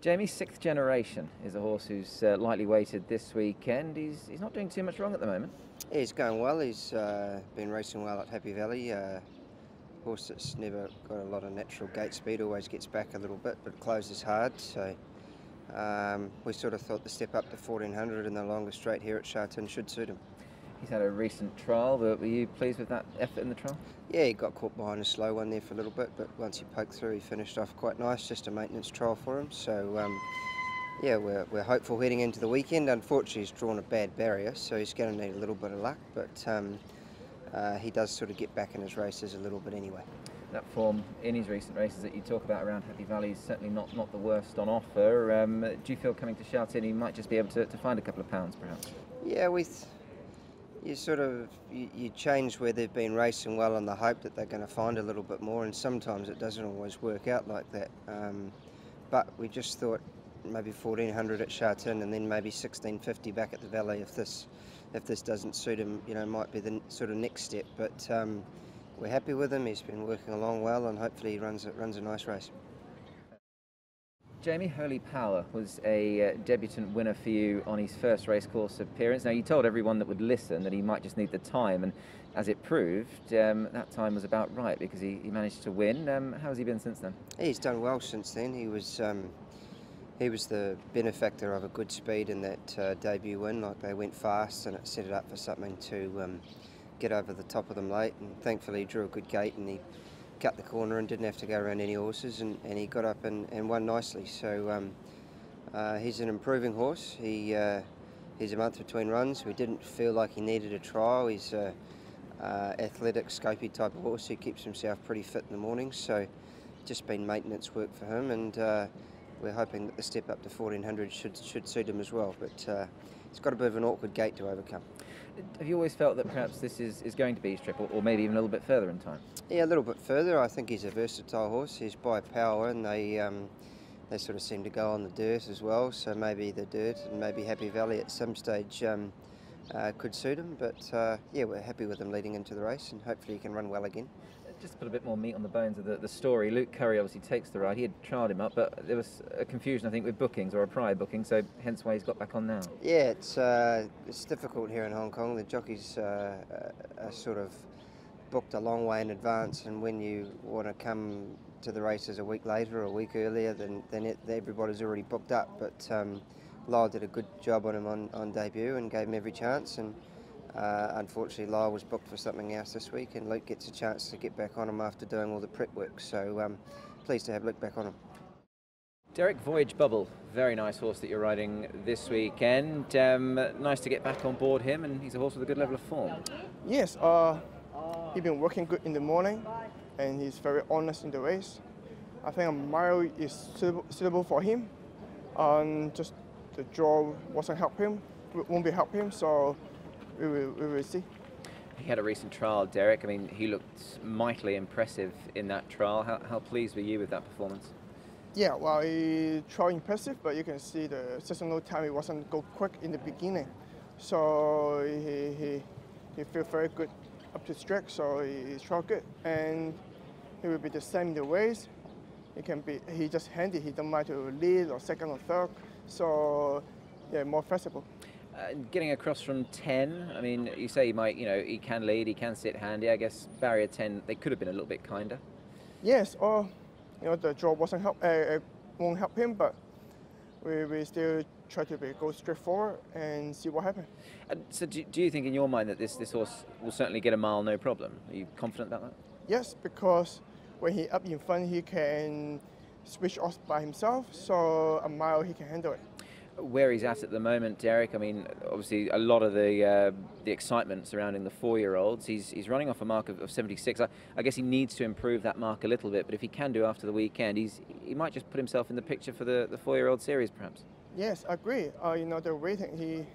Jamie, Sixth Generation is a horse who's lightly weighted this weekend. He's not doing too much wrong at the moment. Yeah, he's going well. He's been racing well at Happy Valley. Horse that's never got a lot of natural gate speed, always gets back a little bit, but closes hard. So we sort of thought the step up to 1400 in the longest straight here at Purton should suit him. He's had a recent trial, but were you pleased with that effort in the trial? Yeah, he got caught behind a slow one there for a little bit, but once he poked through, he finished off quite nice. Just a maintenance trial for him. So yeah, we're hopeful heading into the weekend. Unfortunately, he's drawn a bad barrier, so he's going to need a little bit of luck, but he does sort of get back in his races a little bit anyway. That form in his recent races that you talk about around Happy Valley is certainly not the worst on offer. Do you feel coming to Purton he might just be able to find a couple of pounds perhaps? Yeah, you change where they've been racing well in the hope that they're going to find a little bit more, and sometimes it doesn't always work out like that. But we just thought maybe 1400 at Purton and then maybe 1650 back at the Valley if this doesn't suit him, might be the sort of next step. But we're happy with him. He's been working along well, and hopefully he runs a nice race. Jamie, Holy Power was a debutant winner for you on his first racecourse appearance. Now, you told everyone that would listen that he might just need the time, and as it proved, that time was about right because he managed to win. How has he been since then? He's done well since then. He was the benefactor of a good speed in that debut win. Like, they went fast and it set it up for something to get over the top of them late, and thankfully he drew a good gate and he cut the corner and didn't have to go around any horses, and he got up and won nicely. So he's an improving horse. He's a month between runs. We didn't feel like he needed a trial. He's a athletic, scopy type of horse who keeps himself pretty fit in the morning, so just been maintenance work for him, and we're hoping that the step up to 1400 should suit him as well, but he's got a bit of an awkward gate to overcome. Have you always felt that perhaps this is going to be his trip, or maybe even a little bit further in time? Yeah, a little bit further. I think he's a versatile horse. He's by power, and they sort of seem to go on the dirt as well, so maybe the dirt and maybe Happy Valley at some stage could suit him, but yeah, we're happy with him leading into the race, and hopefully he can run well again. Just to put a bit more meat on the bones of the story, Luke Curry obviously takes the ride. He had trialled him up, but there was a confusion, I think, with bookings, or a prior booking, so hence why he's got back on now. Yeah, it's difficult here in Hong Kong. The jockeys are sort of booked a long way in advance, and when you want to come to the races a week later or a week earlier, then everybody's already booked up. But Lyle did a good job on him on debut and gave him every chance, and unfortunately Lyle was booked for something else this week, and Luke gets a chance to get back on him after doing all the prep work, so pleased to have Luke back on him. Derek, Voyage Bubble, very nice horse that you're riding this weekend. Nice to get back on board him, and he's a horse with a good level of form. Yes, he's been working good in the morning, and he's very honest in the race. I think a mile is suitable for him. Just the draw won't help him, so we will see. He had a recent trial, Derek. I mean, he looked mightily impressive in that trial. How pleased were you with that performance? Yeah, well, he tried impressive, but you can see the seasonal time it wasn't go quick in the beginning. So he felt very good up to stretch, so he tried good, and he will be the same in the race. He just handy. He don't mind to lead or second or third. So yeah, more flexible. Getting across from 10, I mean, you say he might, he can lead, he can sit handy. I guess barrier 10, they could have been a little bit kinder. Yes, or the draw won't help him, but we still try to go straight forward and see what happens. So do you think in your mind that this horse will certainly get a mile no problem? Are you confident about that? Yes, because when he up in front, he can switch off by himself, so a mile he can handle it. Where he's at the moment, Derek, I mean, obviously a lot of the excitement surrounding the 4-year-olds. He's running off a mark of 76. I guess he needs to improve that mark a little bit, but if he can do after the weekend, he might just put himself in the picture for the 4-year-old series, perhaps. Yes, I agree. The rating, he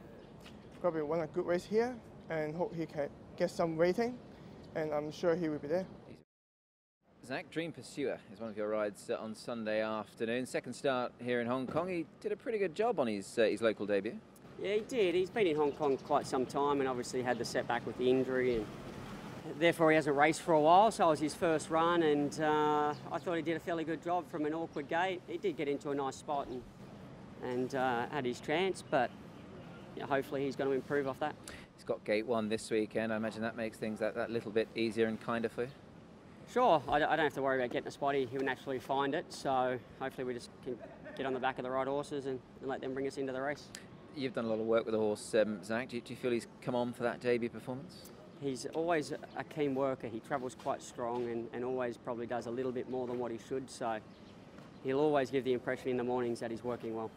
probably won a good race here, and hope he can get some rating, and I'm sure he will be there. Zach, Dream Pursuer is one of your rides on Sunday afternoon. Second start here in Hong Kong. He did a pretty good job on his local debut. Yeah, he did. He's been in Hong Kong quite some time, and obviously had the setback with the injury, and therefore he hasn't raced for a while, so it was his first run, and I thought he did a fairly good job from an awkward gate. He did get into a nice spot and had his chance, but hopefully he's going to improve off that. He's got gate 1 this weekend. I imagine that makes things that little bit easier and kinder for you. Sure, I don't have to worry about getting a spot. He'll naturally find it, so hopefully we just can get on the back of the right horses and let them bring us into the race. You've done a lot of work with the horse, Zach. Do you feel he's come on for that debut performance? He's always a keen worker. He travels quite strong and always probably does a little bit more than what he should, so he'll always give the impression in the mornings that he's working well.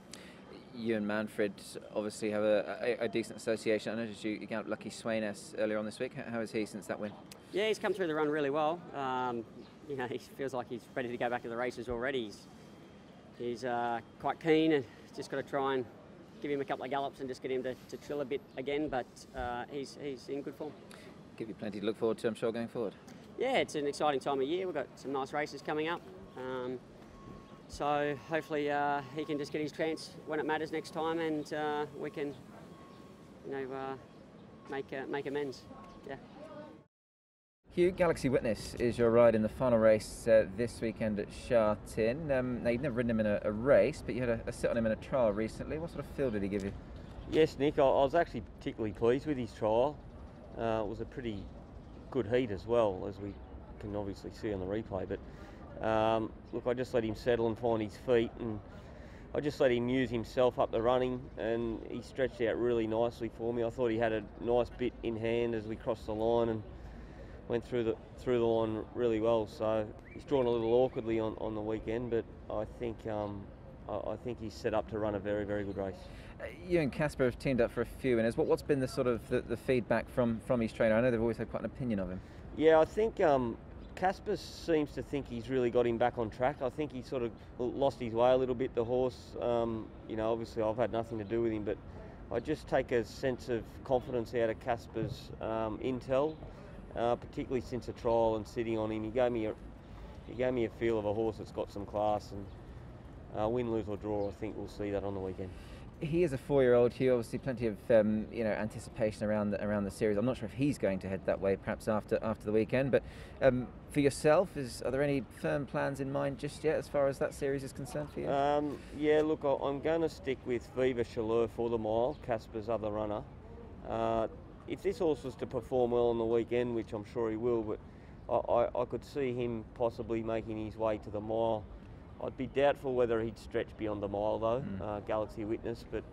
You and Manfred obviously have a decent association. I noticed you galloped Lucky Swainess earlier on this week. How is he since that win? Yeah, he's come through the run really well. He feels like he's ready to go back to the races already. He's quite keen, and just got to try and give him a couple of gallops and just get him to chill a bit again, but he's in good form. Give you plenty to look forward to, I'm sure, going forward. Yeah, it's an exciting time of year. We've got some nice races coming up. So hopefully he can just get his chance when it matters next time, and we can, make amends. Yeah. Hugh, Galaxy Witness is your ride in the final race this weekend at Sha Tin. Now, you've never ridden him in a race, but you had a sit on him in a trial recently. What sort of feel did he give you? Yes, Nick, I was actually particularly pleased with his trial. It was a pretty good heat as well, as we can obviously see on the replay. But look, I just let him settle and find his feet, and I just let him use himself up the running, and he stretched out really nicely for me. I thought he had a nice bit in hand as we crossed the line and went through the line really well. So he's drawn a little awkwardly on the weekend, but I think he's set up to run a very, very good race. You and Casper have teamed up for a few winners. What's been the sort of the feedback from his trainer? I know they've always had quite an opinion of him. Yeah, I think Casper seems to think he's really got him back on track. I think he sort of lost his way a little bit, the horse. Obviously I've had nothing to do with him, but I just take a sense of confidence out of Casper's intel, particularly since a trial and sitting on him. He gave me a feel of a horse that's got some class, and win, lose or draw, I think we'll see that on the weekend. He is a 4-year-old, Hugh. Obviously, plenty of anticipation around the series. I'm not sure if he's going to head that way, perhaps after the weekend. But for yourself, are there any firm plans in mind just yet, as far as that series is concerned for you? Yeah, look, I'm going to stick with Viva Chaleur for the mile, Casper's other runner. If this horse was to perform well on the weekend, which I'm sure he will, but I could see him possibly making his way to the mile. I'd be doubtful whether he'd stretch beyond the mile though, Galaxy Witness, but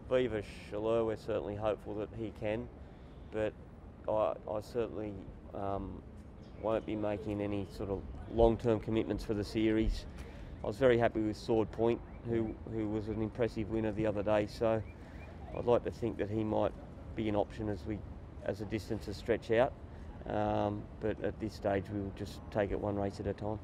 Viva Chaleur, we're certainly hopeful that he can, but I certainly won't be making any sort of long-term commitments for the series. I was very happy with Sword Point, who was an impressive winner the other day, so I'd like to think that he might be an option as the distances stretch out, but at this stage we'll just take it one race at a time.